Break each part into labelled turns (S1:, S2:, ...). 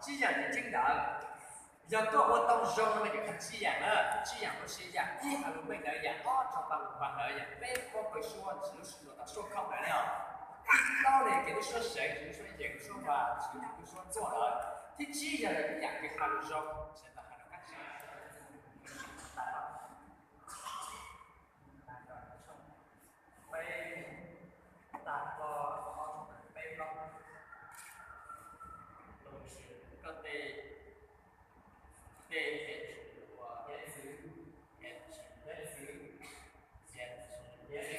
S1: 鸡养的精的，要多活动中那个看鸡养了，鸡养不是养，一还有没得养，哦，长大五班而养，被我会说只是说他说靠不了，到底给他说谁，只是说一个说法，只是不说做了，听鸡养的养给他的时候，现在还能干啥？大个背包，都是各地。电子我电子电子电子电子电子，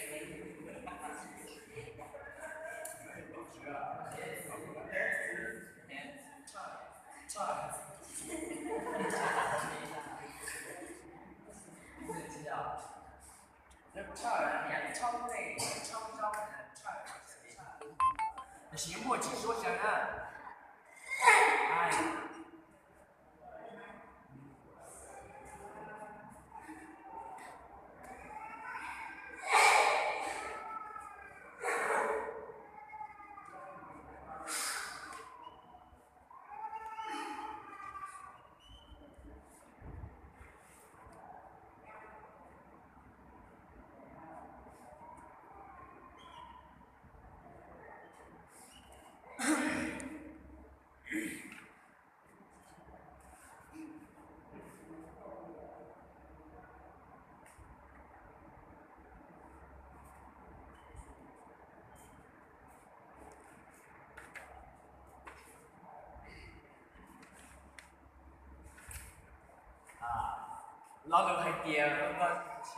S1: 行，莫急说想啊，哎。老刘还跌了，我去。